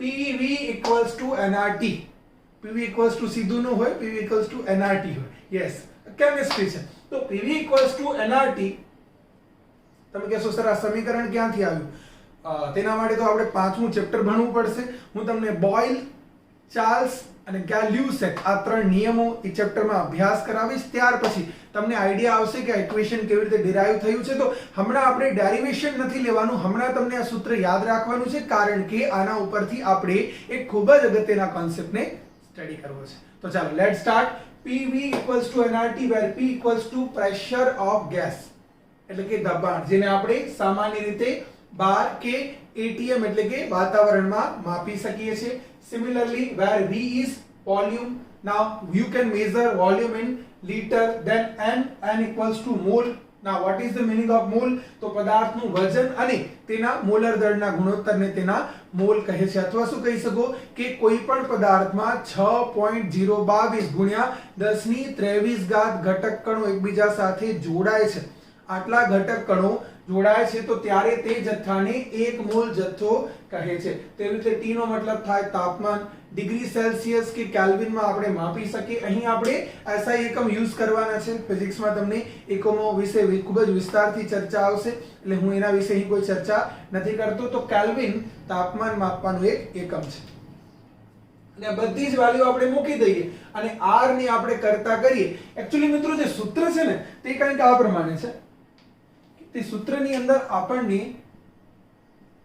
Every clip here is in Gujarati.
PV equals to nRT. PV equals to સીધું નું હોય, PV equals to nRT હોય. યસ, કેમિસ્ટ્રી છે. તો PV equals to nRT, તમે કહેશો સર આ સમીકરણ ક્યાંથી આવ્યું? તેના માટે તો આપણે પાંચમું ચેપ્ટર ભણવું પડશે. હું તમને બોઇલ, ચાર્લ્સ અને ગેલ્યુસેક આ ત્રણ નિયમો એ ચેપ્ટરમાં અભ્યાસ કરાવીશ. ત્યાર પછી તમને આઈડિયા આવશે કે આ ઇક્વેશન કેવી રીતે ડિરાઈવ થયું છે. તો હમણાં આપણે ડેરિવેશન નથી લેવાનું, હમણાં તમને આ સૂત્ર યાદ રાખવાનું છે, કારણ કે આના ઉપરથી આપણે એક ખૂબ જ અગત્યના કોન્સેપ્ટને સ્ટડી કરવો છે. તો ચાલો late start. PV equals to nRT where P equals to pressure of gas, એટલે કે દબાણ, જેને આપણે સામાન્ય રીતે બાર કે ATM એટલે કે વાતાવરણમાં માપી શકીએ છીએ. Similarly, where V is volume, now you can measure volume in liter, then N equals to mole. Now what is the meaning of mole? તો પદાર્થનું વજન અને તેના મોલર દળના ગુણોત્તરને તેના મોલ કહે છે. અથવા શું કહી શકો કે કોઈ પણ પદાર્થમાં 6.022 ગુણ્યા 1023 ઘટક કણો એકબીજા સાથે જોડાય છે. આટલા ઘટક કણો જોડાય છે તો ત્યારે તે જથ્થાને 1 મોલ જથ્થો કહે છે. તેવી રીતે T નો મતલબ થાય તાપમાન. ડિગ્રી સેલ્સિયસ કે કેલ્વિનમાં આપણે માપી શકીએ. અહીં આપણે SI એકમ યુઝ કરવાના છે. ફિઝિક્સમાં તમને એકમો વિશે ખૂબ જ વિસ્તારથી ચર્ચા આવશે, એટલે હું એના વિશે અહીં કોઈ ચર્ચા નથી કરતો. તો કેલ્વિન તાપમાન માપવાનું એક એકમ છે. અને બધી જ વેલ્યુ આપણે મૂકી દઈએ અને R ને આપણે કરતા કરીએ. એક્ચ્યુઅલી મિત્રો જે સૂત્ર છે ને તે કંઈક આ પ્રમાણે છે. તે સૂત્રની અંદર આપણને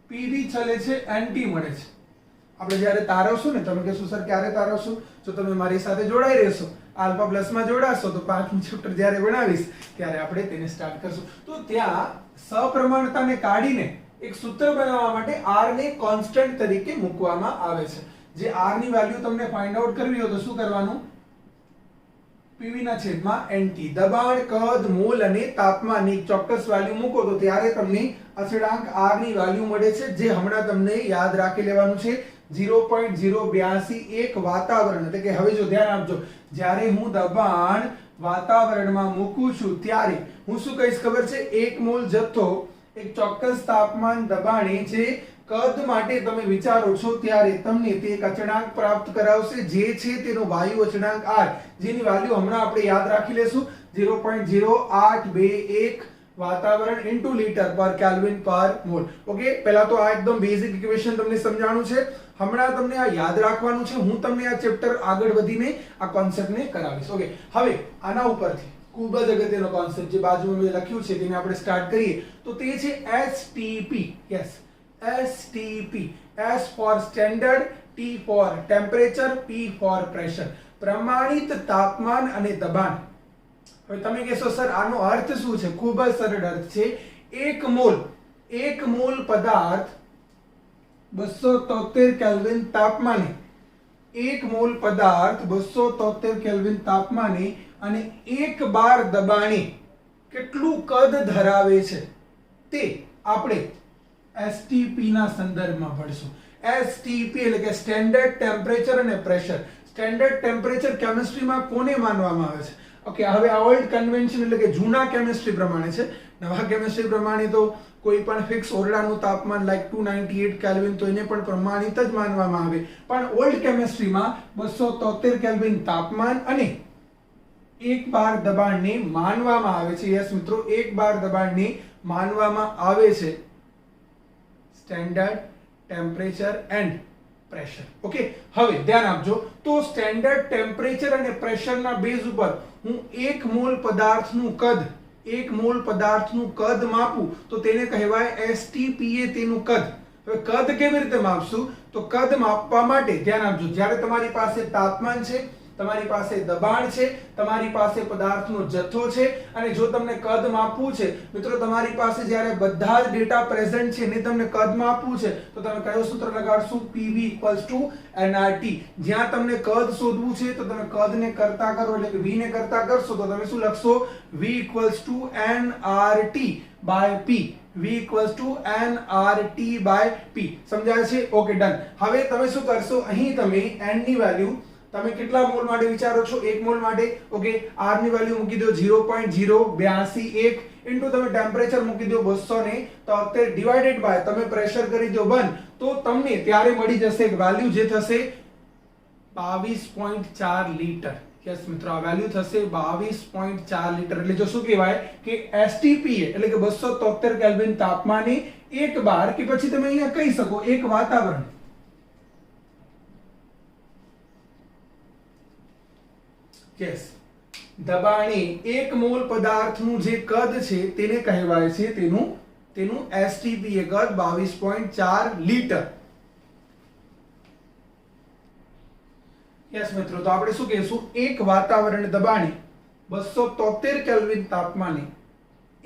PV છેલ્લે છે NT મળે છે. આપણે જ્યારે તારવશું ને, તમે કહેશો સર ક્યારે તારવશું? જો તમે મારી સાથે જોડાઈ રહેશો, આલ્ફા પ્લસમાં જોડાશો, તો પાંચમું ચેપ્ટર જ્યારે બનાવીશ ત્યારે આપણે તેને સ્ટાર્ટ કરશું. તો ત્યાં સપ્રમાણતાને કાઢીને એક સૂત્ર બનાવવા માટે R ને કોન્સ્ટન્ટ તરીકે મૂકવામાં આવે છે. જે R ની વેલ્યુ તમને ફાઇન્ડ આઉટ કરવી હોય તો શું કરવાનું? PV ના છેદમાં NT. દબાણ, કદ, મોલ અને તાપમાનની ચોક્કસ વેલ્યુ મૂકો તો ત્યારે તમને અચળાંક R ની વેલ્યુ મળે છે, જે હમણાં તમને યાદ રાખી લેવાનું છે. 0.082 વાતાવરણ, એટલે કે હવે જો ધ્યાન આપજો, જ્યારે હું દબાણ વાતાવરણમાં મૂકું છું ત્યારે હું શું કહીશ ખબર છે? 1 મોલ જથ્થો એક ચોક્કસ તાપમાન દબાણે જે કદ માટે તમે વિચારો છો ત્યારે તમને તે એક અચળાંક પ્રાપ્ત કરાવશે, જે છે તેનો વાયુ અચળાંક R, જેની વેલ્યુ હમણાં આપણે યાદ રાખી લેશું. 0.0821 વાતાવરણ ઇન્ટુ લીટર પર કેલ્વિન પર મોલ. ઓકે, પહેલા તો આ એકદમ બેઝિક ઇક્વેશન તમને સમજાણું છે. હમણાં તમને આ યાદ રાખવાનું છે. હું તમને આ ચેપ્ટર આગળ વધીને આ કોન્સેપ્ટને કરાવીશ. ઓકે, હવે આના ઉપરથી ખૂબ જ અગત્યનો કોન્સેપ્ટ જે બાજુમાં મેં લખ્યું છે તેને આપણે સ્ટાર્ટ કરીએ. તો તે છે STP. Yes, STP. S for standard, T for temperature, P for pressure. પ્રમાણિત તાપમાન અને દબાણ. હવે તમે કહેશો સર આનો અર્થ શું છે? ખૂબ જ સરળ અર્થ છે. 1 મોલ પદાર્થ 273 કેલ્વિન તાપમાને, 1 મોલ પદાર્થ 273 કેલ્વિન તાપમાને અને 1 બાર દબાણે કેટલું કદ ધરાવે છે તે આપણે STP ના સંદર્ભમાં ભણશું. STP એટલે કે સ્ટેન્ડર્ડ ટેમ્પરેચર અને પ્રેશર. સ્ટેન્ડર્ડ ટેમ્પરેચર કેમિસ્ટ્રીમાં કોને માનવામાં આવે છે? ઓકે, હવે આ ઓલ્ડ કન્વેન્શન એટલે કે જૂના કેમિસ્ટ્રી પ્રમાણે છે. નવા કેમિસ્ટ્રી પ્રમાણે તો કોઈ પણ ફિક્સ ઓરડાનું તાપમાન લાઈક 298 કેલ્વિન તો એને પણ પ્રમાણિત જ માનવામાં આવે. પણ ઓલ્ડ કેમિસ્ટ્રીમાં 273 કેલ્વિન તાપમાન અને 1 બાર દબાણને માનવામાં આવે છે. યસ મિત્રો, 1 બાર દબાણને માનવામાં આવે છે standard temperature and pressure. Okay, હવે ધ્યાન આપજો. તો સ્ટેન્ડર્ડ ટેમ્પરેચર અને પ્રેશરના બેઝ ઉપર હું 1 મોલ પદાર્થનું કદ માપું તો તેને કહેવાય STP એ તેનું કદ. હવે કદ કેવી રીતે માપશું? તો કદ માપવા માટે ધ્યાન આપજો, જ્યારે તમારી પાસે તાપમાન છે, તમારી પાસે દબાણ છે, તમારી પાસે પદાર્થનો જથ્થો છે અને જો તમને કદ માપવું છે મિત્રો, તમારી પાસે જ્યારે બધા જ ડેટા પ્રેઝન્ટ છે ને તમને કદ માપવું છે તો તમે કયો સૂત્ર લગાડશો? PV nRT. જ્યાં તમને કદ શોધવું છે તો તમે કદને કરતા કરો એટલે કે V ને કરતા કરશો તો તમે શું લખશો? V nRT by P. V nRT by P. સમજાય છે? Okay, done. હવે તમે શું કરશો? અહીં તમે n ની વેલ્યુ તમે કેટલા મોલ માટે વિચારો છો? 1 મોલ માટે. ઓકે, R ની વેલ્યુ મૂકી દો 0.08281 ઇન્ટુ તમે ટેમ્પરેચર મૂકી દો 273 ડિવાઇડેડ બાય તમે પ્રેશર કરી દો 1, તો તમને ત્યારે મળી જશે એક વેલ્યુ જે થશે 22.4 લીટર. યસ મિત્રો, આ વેલ્યુ થશે 22.4 લીટર. એટલે જો શું કહેવાય કે STPA એટલે કે 273 કેલ્વિન તાપમાને એક બાર, કે પછી તમે અહીંયા કહી શકો એક વાતાવરણ. યસ, દબાણે 1 મોલ પદાર્થનું જે કદ છે તેને કહેવાય છે તેનું STPA કદ 22.4 લીટર. યસ મિત્રો, તો આપણે શું કહીશું? એક વાતાવરણ દબાણે 273 કેલ્વિન તાપમાને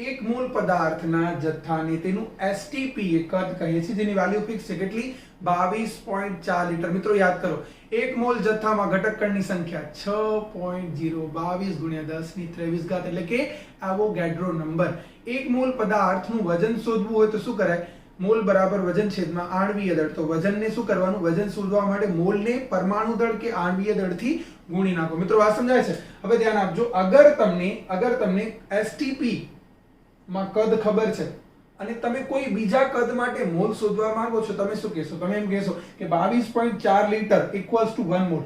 1 મોલ પદાર્થના જથ્થાને તેનું STPA કદ કહીએ છીએ, જેની વેલ્યુ ફિક્સ છે. કેટલી? 22.4 લીટર. મિત્રો યાદ કરો, 1 મોલ જથ્થામાં ઘટક કણની સંખ્યા 6.022 ગુણ્યા 10 ની 23 ઘાત, એટલે કે એવોગાડ્રો નંબર. 1 મોલ પદાર્થનું વજન શોધવું હોય તો શું કરાય? મોલ બરાબર વજન છેદમાં આણ્વીય દળ. તો વજનને શું કરવાનું? વજન શોધવા માટે મોલને પરમાણુ દળ કે આણ્વીય દળથી ગુણી નાખો. મિત્રો વાત સમજાય છે? હવે ધ્યાન આપજો, અગર તમને STP માં કદ ખબર છે અને તમે કોઈ બીજા કદ માટે મોલ શોધવા માંગો છો, તમે શું કહેશો? તમે એમ કહેશો કે 22.4 લીટર ઇક્વલ્સ ટુ 1 મોલ.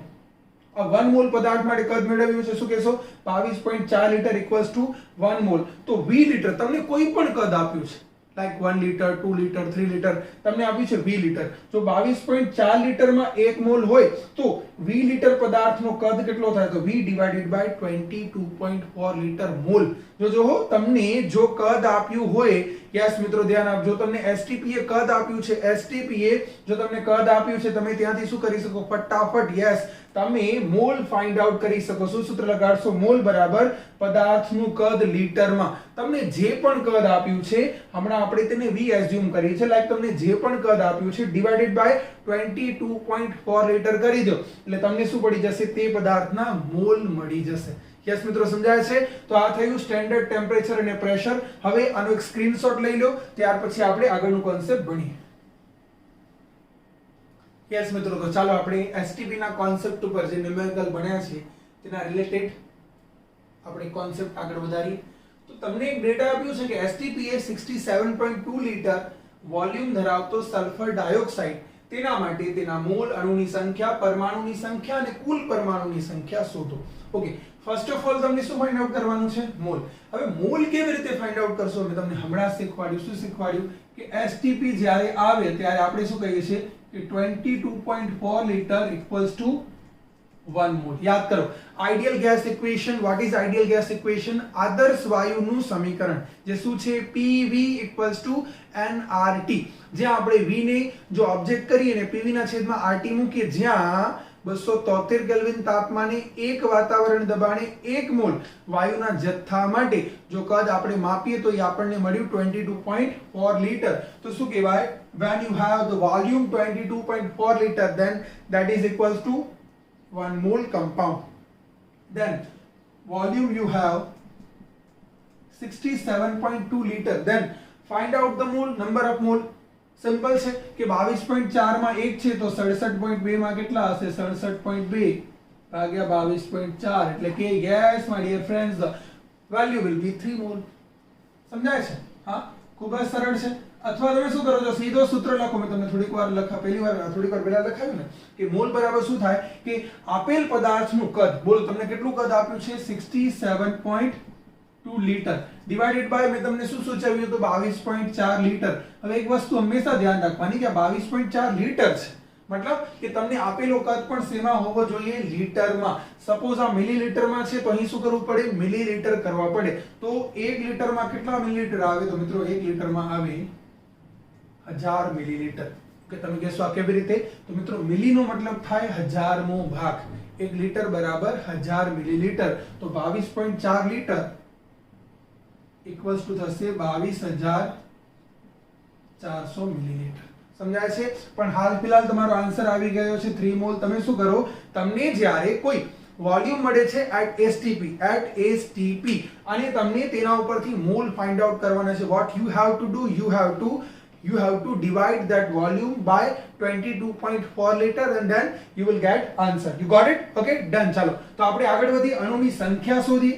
આ 1 મોલ પદાર્થ માટે કદ મેળવ્યું છે, શું કહેશો? 22.4 લીટર ઇક્વલ્સ ટુ 1 મોલ. તો V લીટર તમને કોઈ પણ કદ આપ્યું છે, લાઈક 1 લીટર, 2 લીટર, 3 લીટર, તમને આપ્યું છે V લીટર. જો 22.4 લીટરમાં 1 મોલ હોય તો V લીટર પદાર્થનો કદ કેટલો થાય? તો V divided by 22.4 litre mole. જો તમને જો કદ આપ્યું હોય, યસ મિત્રો ધ્યાન આપજો, તમને STPA કદ આપ્યું છે, STPA જો તમને કદ આપ્યું છે, તમે ત્યાંથી શું કરી શકો? ફટાફટ યસ તમે મોલ ફાઇન્ડ આઉટ કરી શકો. શું સૂત્ર લગાડશો? મોલ બરાબર પદાર્થનું કદ લીટરમાં. તમને જે પણ કદ આપ્યું છે, હમણાં આપણે તેને V એઝ્યુમ કરીએ છીએ, લાઈક તમને જે પણ કદ આપ્યું છે ડિવાઇડેડ બાય 22.4 લીટર કરી દો, એટલે તમને શું પડી જશે? તે પદાર્થના મોલ મળી જશે. યસ મિત્રો, સમજાય છે? તો આ થયું સ્ટેન્ડર્ડ ટેમ્પરેચર અને પ્રેશર. હવે આનો એક સ્ક્રીનશોટ લઈ લો, ત્યાર પછી આપણે આગળનું કોન્સેપ્ટ ભણીએ. યસ મિત્રો, તો ચાલો આપણે STP ના કોન્સેપ્ટ ઉપર જે ન્યુમેરિકલ ભણ્યા છે તેના રિલેટેડ આપણે કોન્સેપ્ટ આગળ વધારીએ. તો તમને એક ડેટા આપ્યું છે કે STPA 67.2 લીટર વોલ્યુમ ધરાવતો સલ્ફર ડાયોક્સાઇડ, તેના માટે તેના મોલ, અણુની સંખ્યા, પરમાણુની સંખ્યા અને કુલ પરમાણુની સંખ્યા શોધો. ઓકે, ફર્સ્ટ ઓફ ઓલ તમને શું ફાઇન્ડ આઉટ કરવાનું છે? મોલ. હવે મોલ કેવી રીતે ફાઇન્ડ આઉટ કરશો? મેં તમને હમણાં શીખવાડ્યું. શું શીખવાડ્યું? કે STP જ્યારે આવે ત્યારે આપણે શું કહીએ છીએ કે 22.4 લીટર ઇક્વલ્સ ટુ 1 મોલ. યાદ કરો, ideal gas equation. What is ideal gas equation? આદર્શ વાયુનું સમીકરણ, જે શું છે? PV equals to nRT. જ્યાં આપણે V ને જો ઓબ્જેક્ટ કરીએ ને PV ના છેદમાં RT મૂકીએ, જ્યાં 273 કેલ્વિન તાપમાને એક વાતાવરણ દબાણે 1 મોલ વાયુના જથ્થા માટે જો કદ આપણે માપીએ તો એ આપણને મળ્યું 22.4 લીટર. તો શું કહેવાય? when you have the volume 22.4 liter, then that is equals to 1 mole compound. Then volume you have 67.2 liter. Then find out the mole, number of mole. Simple છે કે 22.4 માં 1 છે તો 67.2 માં કેટલા હશે? 67.2 ભાગ્યા 22.4, એટલે કે yes my dear friends, the value will be 3 mole. સમજાય છે? હા, ખૂબ જ સરળ છે. અથવા તમે શું કરો છો? સીધો સૂત્ર લખો. મેં તમને થોડીક વાર પહેલા લખાવ્યું ને કે મોલ બરાબર શું થાય કે આપેલ પદાર્થનું કદ, બોલો તમને કેટલું કદ આપ્યું છે? 67.2 લીટર ડિવાઇડેડ બાય મેં તમને શું સૂચવ્યું હતું? 22.4 લીટર. હવે એક વસ્તુ હંમેશા ધ્યાન રાખવાની કે આ 22.4 લીટર છે, મતલબ કે તમને આપેલો કદ પણ શેમાં હોવો જોઈએ? લીટરમાં. સપોઝ આ મિલીલીટરમાં છે તો અહીં શું કરવું પડે? મિલીલીટર કરવા પડે. તો 1 લીટરમાં કેટલા મિલીલીટર આવે? તો મિત્રો 1 લીટરમાં આવે 1000 મિલીલીટર. કે તમે કહેશો આ કેવી રીતે? તો મિત્રો મિલીનો મતલબ થાય 1000મો ભાગ. 1 લીટર બરાબર 1000 મિલીલીટર. તો 22.4 લીટર ઇક્વલ્સ ટુ થશે 22400 મિલીલીટર. સમજાય છે? પણ હાલ ફિલહાલ તમારો આન્સર આવી ગયો છે 3 મોલ. તમે શું કરો? તમને જ્યારે કોઈ વોલ્યુમ મળે છે at STP અને તમને તેના ઉપરથી મોલ ફાઇન્ડ આઉટ કરવાના છે. what you have to do? you have to you have to divide that volume by 22.4 liter and then you will get answer. You got it? Okay, done. ચાલો તો આપણે આગળ વધી અણુની સંખ્યા શોધીએ.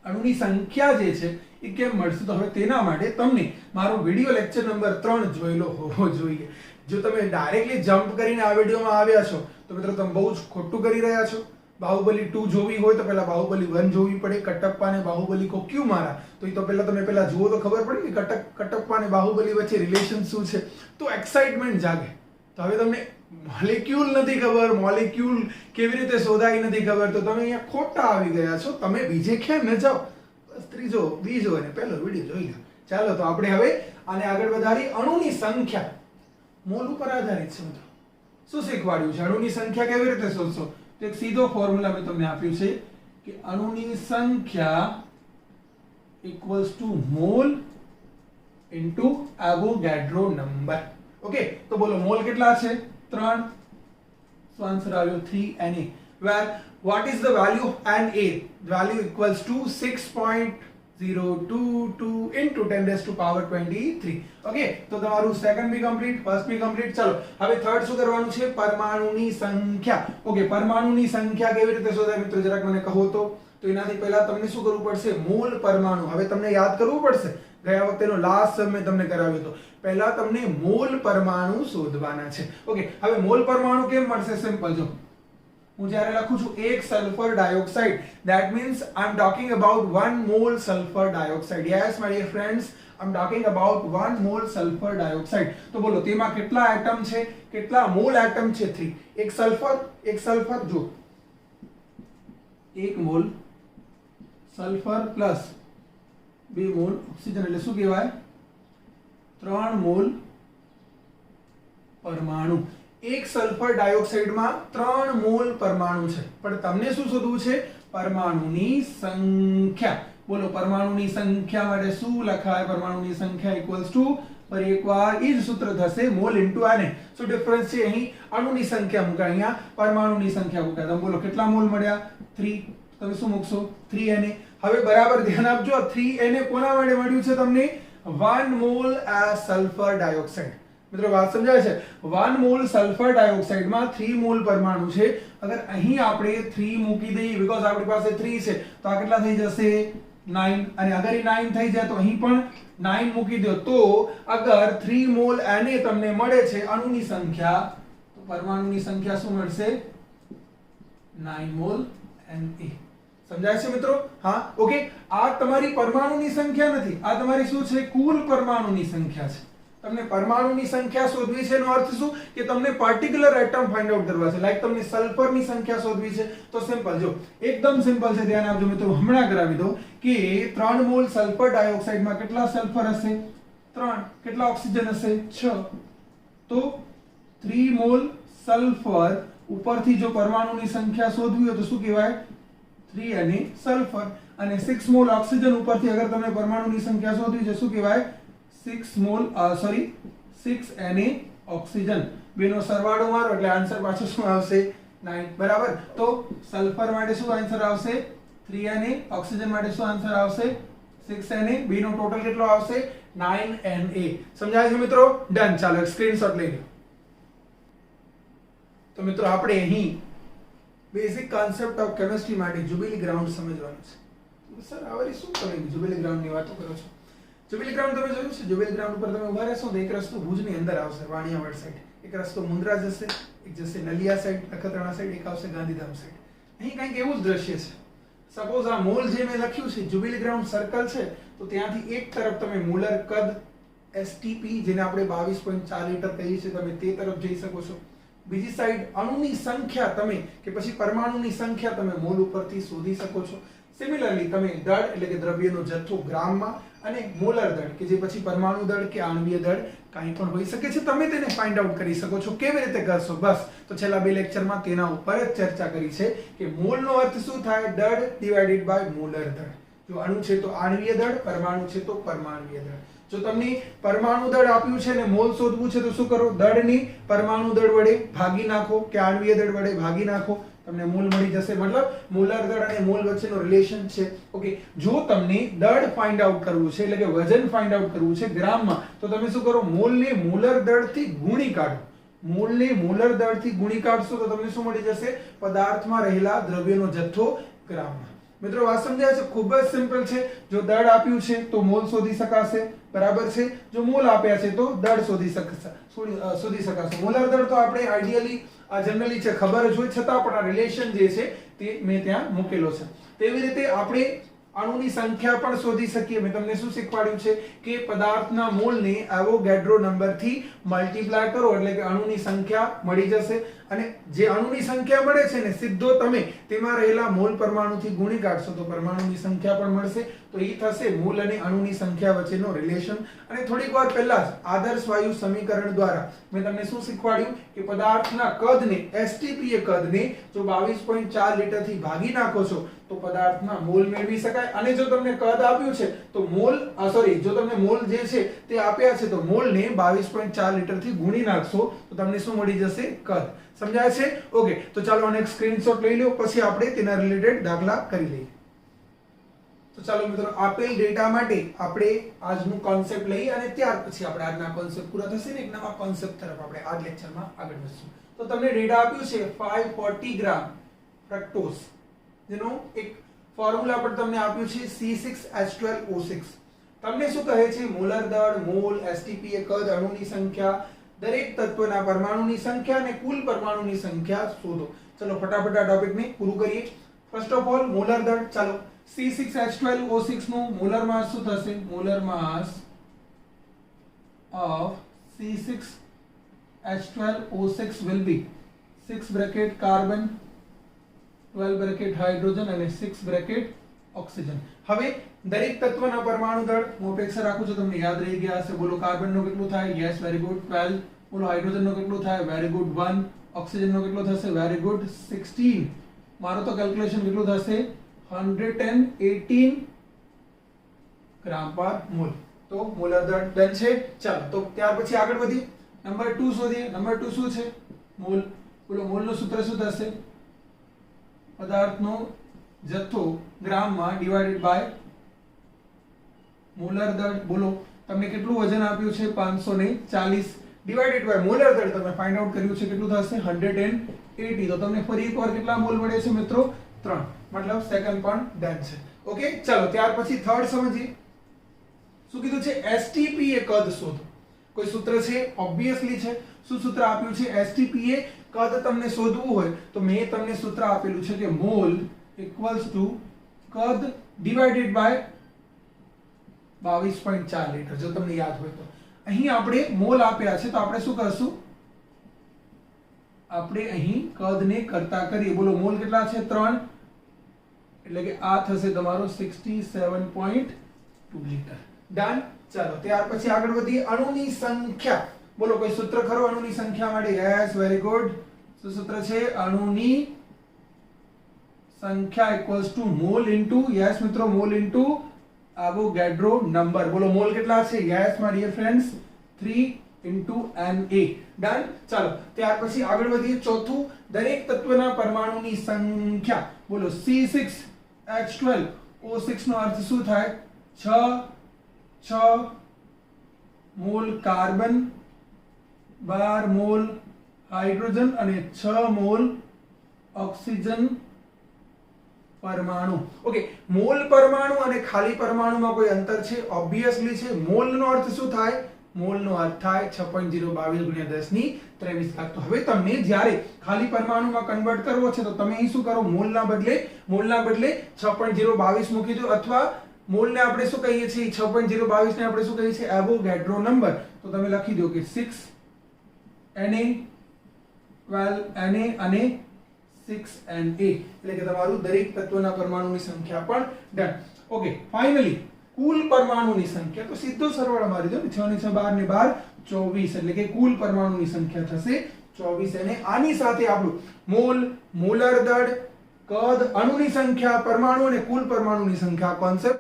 અણુની સંખ્યા જે છે એ કેમ મળશે, તો હવે તેના માટે તમને મારો વિડિયો લેક્ચર નંબર 3 જોયેલો હોવો જોઈએ. જો તમે ડાયરેક્ટલી જમ્પ કરીને આ વિડિયોમાં આવ્યા છો તો મિત્રો તમે બહુ જ ખોટું કરી રહ્યા છો. બાહુબલી 2 જોવી હોય તો પહેલા બાહુબલી 1 જોવી પડે. કટપ્પા ને બાહુબલી કો ક્યું મારા, તો એ તો પહેલા તમે પહેલા જુઓ તો ખબર પડે કે કટપ્પા ને બાહુબલી વચ્ચે રિલેશન શું છે, તો એક્સાઇટમેન્ટ જાગે. તો હવે તમને મોલેક્યુલ નથી ખબર, મોલેક્યુલ કેવી રીતે શોધાય નથી ખબર, તો તમે અહીંયા ખોટા આવી ગયા છો. તમે બીજે ક્યાં ન જાઓ, બસ બીજો અને પહેલો વિડિયો જોઈ લો. ચાલો તો આપણે હવે આને આગળ વધારી. અણુની સંખ્યા મોલ ઉપર આધારિત છે મિત્રો. શું શીખવાડ્યું છે, અણુની સંખ્યા કેવી રીતે શોધશો, તો એક સીધો ફોર્મ્યુલા મેં તમને આપ્યું છે કે અણુની સંખ્યા equals to mole into Avogadro number. Okay, તો બોલો મોલ કેટલા છે? 3. સો આન્સર આવ્યો 3Na. where what is the value of Na? Value equals to 6.022 into 10 raised to power 23. Okay, તો તમારું સેકન્ડ બી કમ્પ્લીટ, ફર્સ્ટ બી કમ્પ્લીટ. ચલો હવે થર્ડ શું કરવાનું છે? પરમાણુની સંખ્યા. ઓકે, પરમાણુની સંખ્યા કેવી રીતે શોધાય મિત્રો, જરાક મને કહો તો એનાથી પહેલા તમને શું કરવું પડશે? મોલ પરમાણુ. હવે તમને યાદ કરવું પડશે, ગયા વખતેનો લાસ્ટ સમ મેં તમને કરાવ્યો હતો. પહેલા તમને મોલ પરમાણુ શોધવાના છે. ઓકે, હવે મોલ પરમાણુ કેમ મળશે? સિમ્પલ. જો હું જ્યારે લખું છું 1 sulphur dioxide, that means I'm talking about 1 mole sulfur dioxide. Yes my dear friends, I'm talking about 1 mole sulfur dioxide. તો બોલો તેમાં કેટલા એટમ છે, કેટલા મોલ એટમ છે? 3. એક સલ્ફર જો 1 mall sulphur plus 2 mall oxygen એટલે શું કહેવાય? 3 મોલ પરમાણુ. એક સલ્ફર ડાયોક્સાઇડમાં 3 મોલ પરમાણુ છે, પણ તમને શું શોધવું છે? પરમાણુની સંખ્યા. બોલો પરમાણુની સંખ્યા માટે શું લખાય? પરમાણુની સંખ્યા ઇક્વલ્સ ટુ, ફરી એકવાર એ જ સૂત્ર થશે, મોલ ઇન્ટુ Na. શું ડિફરન્સ છે? અહીં અણુની સંખ્યા મૂકાય, અહીંયા પરમાણુની સંખ્યા મૂકાય. તમે બોલો કેટલા મોલ મળ્યા? 3. તમે શું મૂકશો? 3Na. હવે બરાબર ધ્યાન આપજો, 3Na કોના માટે મળ્યું છે તમને? 1 મોલ સલ્ફર ડાયોક્સાઇડ. મિત્રો વાત સમજાય છે? 1 મોલ સલ્ફર ડાયોક્સાઇડમાં 3 મોલ પરમાણુ છે. અગર અહીં આપણે 3 મૂકી દઈએ, બીકોઝ આપણી પાસે 3 છે, તો આ કેટલા થઈ જશે? 9. અને અગર એ 9 થઈ જાય તો અહીં પણ 9 મૂકી દો. તો અગર 3 મોલ Na તમને મળે છે અણુની સંખ્યા, તો પરમાણુની સંખ્યા શું મળશે? 9 મોલ Na. સમજાય છે મિત્રો? હા, ઓકે. આ તમારી પરમાણુની સંખ્યા નથી, આ તમારી શું છે? કુલ પરમાણુની સંખ્યા છે. તમને પરમાણુની સંખ્યા શોધવી છે એનો અર્થ શું? કે તમને પર્ટિક્યુલર એટમ ફાઇન્ડ આઉટ કરવા છે. લાઈક તમને સલ્ફરની સંખ્યા શોધવી છે, તો સિમ્પલ. જો એકદમ સિમ્પલ છે, ધ્યાન આપજો મિત્રો, હમણાં કરાવી દો કે 3 મોલ સલ્ફર ડાયોક્સાઇડમાં કેટલા સલ્ફર હશે? 3. કેટલા ઓક્સિજન હશે? 6. તો 3 મોલ સલ્ફર ઉપરથી જો પરમાણુની સંખ્યા શોધવી હોય તો શું કહેવાય? 3Na sulphur. અને 6 મોલ ઓક્સિજન ઉપરથી અગર તમને પરમાણુની સંખ્યા શોધવી છે, શું કહેવાય? 6Na oxygen. બેનો સરવાળો મારો એટલે આન્સર પાછો શું આવશે? 9. બરાબર. તો સલ્ફર માટે શું આન્સર આવશે? 3Na. ઓક્સિજન માટે શું આન્સર આવશે? 6Na. બેનો ટોટલ કેટલો આવશે? 9Na. સમજાય છે મિત્રો? ડન. ચાલો એક સ્ક્રીનશોટ લઈ લો. તો મિત્રો આપણે અહીં બેઝિક કોન્સેપ્ટ ઓફ કેમિસ્ટ્રી માટે જ્યુબિલી ગ્રાઉન્ડ સમજવાનું છે. સર આવરી શું તમે જ્યુબિલી ગ્રાઉન્ડની વાતો કરો છો? જ્યુબિલી ગ્રાઉન્ડ તમે જોયું છે? જ્યુબિલી ગ્રાઉન્ડ ઉપર તમે ઉભા રહેશો તો એક રસ્તો ભુજની અંદર આવશે વાણિયાવાડ સાઈડ, એક રસ્તો મુન્દ્રા જશે, એક જશે નલિયા સાઈડ નખત્રાણા સાઈડ, એક આવશે ગાંધીધામ સાઈડ. અહીં કંઈક એવું જ દ્રશ્ય છે. સપોઝ આ મોલ જે મેં લખ્યું છે જ્યુબિલી ગ્રાઉન્ડ સર્કલ છે, તો ત્યાંથી એક તરફ તમે મોલર કદ STP જેને આપણે 22.4 લીટર કહીએ છીએ, તમે તે તરફ જઈ શકો છો. બીજી સાઈડ અણુની સંખ્યા તમે કે પછી પરમાણુની સંખ્યા તમે મોલ ઉપરથી શોધી શકો છો. સિમિલરલી તમે દળ એટલે કે દ્રવ્યનો જથ્થો ગ્રામમાં અને મોલર દળ કે જે પછી પરમાણુ દળ કે આણ્વીય દળ કાંઈ પણ હોઈ શકે છે, તમે તેને ફાઇન્ડ આઉટ કરી શકો છો. કેવી રીતે કરશો? બસ તો છેલ્લા 2 લેક્ચરમાં તેના ઉપર જ ચર્ચા કરી છે કે મોલનો અર્થ શું થાય? દળ ડિવાઇડેડ બાય મોલર દળ. જો અણુ છે તો આણ્વીય દળ, પરમાણુ છે તો પરમાણ્વીય દળ. જો તમને પરમાણુ દળ આપ્યું છે અને મોલ શોધવું છે તો શું કરો? દળની પરમાણુ દળ વડે ભાગી નાખો કે આણ્વીય દળ વડે ભાગી નાખો. તમને મોલ મળી જશે, મતલબ મોલર દળ અને મોલ વચ્ચેનો રિલેશન છે. ઓકે, જો તમને દળ ફાઇન્ડ આઉટ કરવું છે એટલે કે વજન ફાઇન્ડ આઉટ કરવું છે ગ્રામમાં, તો તમે શું કરો, મોલને મોલર દળથી ગુણી કાઢો. મોલને મોલર દળથી ગુણી કાઢશો તો તમને શું મળી જશે, પદાર્થમાં રહેલા દ્રવ્યનો જથ્થો ગ્રામમાં. મિત્રો વાત સમજાય છે? ખૂબ જ સિમ્પલ છે. જો દળ આપ્યું છે તો મોલ શોધી શકાશે, બરાબર છે. જો મોલ આપ્યા છે તો દળ શોધી શકાશે. મોલર દળ તો આપણે આઈડિયલી જનરલી છે ખબર જ હોય, છતાં પણ આ રિલેશન જે છે તે મેં ત્યાં મૂકેલો છે. તેવી રીતે આપણે અણુની સંખ્યા પણ શોધી શકીએ. મેં તમને શું શીખવાડ્યું છે કે પદાર્થના મોલને એવોગાડ્રો નંબરથી મલ્ટીપ્લાય કરો એટલે કે અણુની સંખ્યા મળી જશે, અને જે અણુની સંખ્યા મળે છે ને સીધો તમે તેમાં રહેલા મોલ પરમાણુથી ગુણી કાઢશો તો પરમાણુની સંખ્યા પણ મળશે. તો એ થશે મોલ અને અણુની સંખ્યા વચ્ચેનો રિલેશન. અને થોડીક વાર પહેલા જ આદર્શ વાયુ સમીકરણ દ્વારા મેં તમને શું શીખવાડ્યું કે પદાર્થના કદને, એસટીપી કદને જો 22.4 લીટરથી ભાગી નાખો છો તો પદાર્થના મોલ મેળવી શકાય. અને જો તમને કદ આપ્યું છે તો મોલ જો તમને મોલ જે છે તે આપ્યા છે તો મોલને 22.4 લીટરથી ગુણી નાખશો તો તમને શું મળી જશે, કદ. સમજાય છે? ઓકે, તો ચાલો આને એક સ્ક્રીનશોટ લઈ લો, પછી આપણે તેના રિલેટેડ દાખલા કરી લઈએ. તો ચાલો મિત્રો, આપેલ ડેટા માટે આપણે આજનું કોન્સેપ્ટ લઈ અને ત્યાર પછી આપણે આજના કોન્સેપ્ટ પૂરા થશે ને એક નવા કોન્સેપ્ટ તરફ આપણે આ લેક્ચરમાં આગળ વધશું. તો તમને ડેટા આપ્યું છે 540 ગ્રામ ફ્રક્ટોઝ, જેનો એક ફોર્મ્યુલા પણ તમને આપ્યું છે C6H12O6. તમને શું કહે છે, મોલર દળ, મોલ, એસટીપી કદ, અણુની સંખ્યા, દરેક તત્વના પરમાણુની સંખ્યા અને કુલ પરમાણુની સંખ્યા શોધો. ચલો ફટાફટ આ ટોપિકને પૂરું કરીએ. ફર્સ્ટ ઓફ ઓલ મોલર દળ. ચાલો, C6H12O6 નું મોલર માસ શું થશે? Molar mass of C6H12O6 will be 6 bracket carbon, 12 bracket hydrogen અને 6 bracket ઓક્સિજન. હવે દરેક તત્વના પરમાણુ દળ હું અપેક્ષા રાખું છું તમને યાદ રહી ગયા હશે. બોલો કાર્બન નો કેટલું થાય? Yes, very good, 12. બોલો હાઇડ્રોજન નો કેટલું થાય? Very good, 1. ઓક્સિજન નો કેટલો થશે? Very good, 16. મારો તો કેલ્ક્યુલેશન કેટલું થશે? 118 ગ્રામ પર મોલ. તો મોલર દળ ડન છે. ચાલો, તો ત્યાર પછી આગળ વધીએ. નંબર 2 શોધીએ. નંબર 2 શું છે? મોલ. બોલો મોલ નું સૂત્ર શું થશે? પદાર્થનો જથ્થો ગ્રામમાં ડિવાઇડેડ બાય મોલર દળ. બોલો તમને કેટલું વજન આપ્યું છે? 540 ડિવાઇડેડ બાય મોલર દળ તમે ફાઇન્ડ આઉટ કર્યું છે કેટલું થશે? 180. તો તમને ફરી એકવાર કેટલા મોલ મળે છે મિત્રો? 3. મતલબ સેકન્ડ પણ ડન છે. ઓકે, ચાલો ત્યાર પછી થર્ડ સમજીએ. શું કીધું છે? એસટીપી કદ શોધો. કોઈ સૂત્ર છે? ઓબ્વિયસલી છે. શું સૂત્ર આપ્યું છે? એસટીપી કદ તમને શોધવું હોય તો મેં તમને સૂત્ર આપેલું છે કે મોલ ઇક્વલ્સ ટુ કદ ડિવાઇડેડ બાય 22.4 લીટર. જો તમને યાદ હોય તો અહીં આપણે મોલ આપ્યા છે તો આપણે શું કરશું? આપણે અહીં કદને કરતા કરીએ. બોલો મોલ કેટલા છે? 3. એટલે કે આ થશે તમારો 67.2 લીટર. ડન. ચાલો ત્યાર પછી આગળ વધીએ. અણુની સંખ્યા. બોલો કોઈ સૂત્ર ખરો અણુની સંખ્યા માટે? Yes, very good. શું સૂત્ર છે? અણુની સંખ્યા equals to mole into, yes મિત્રો, મોલ ઇન્ટુ એવોગાડ્રો નંબર. બોલો મોલ કેટલા છે? Yes my dear friends, 3 into Na. Done. ચાલો ત્યાર પછી આગળ વધીએ. ચોથું, દરેક તત્વના પરમાણુની સંખ્યા. બોલો C6H12O6 નો અર્થ શું થાય? 6 મોલ કાર્બન, 12 મોલ હાઇડ્રોજન અને 6 મોલ ઓક્સિજન પરમાણુ. ઓકે, મોલ પરમાણુ અને ખાલી પરમાણુમાં કોઈ અંતર છે? ઓબ્વિયસલી છે. મોલ નો અર્થ શું થાય? મોલ નો અર્થ થાય 6.022 × 1023. તો હવે તમને જ્યારે ખાલી પરમાણુમાં કન્વર્ટ કરવો છે તો તમે અહીં શું કરો? મોલના બદલે 6.022 મૂકી દો, અથવા મોલને આપણે શું કહીએ છીએ? 6.022 ને આપણે શું કહીએ છીએ? Avogadro number. તો તમે લખી દો કે 6 Na, 12 Na અને 6 Na. એટલે કે તમારું દરેક તત્વના પરમાણુની સંખ્યા પણ ડન. ઓકે, ફાઇનલી કુલ પરમાણુની સંખ્યા તો સીધો સરવાળો મારી દો ને, 6 ને 6 12 ને 12 24. એટલે કે કુલ પરમાણુની સંખ્યા થશે 24. અને આની સાથે આપણું મોલ, મોલર દળ, કદ, અણુની સંખ્યા, પરમાણુ અને કુલ પરમાણુની સંખ્યા કોન્સેપ્ટ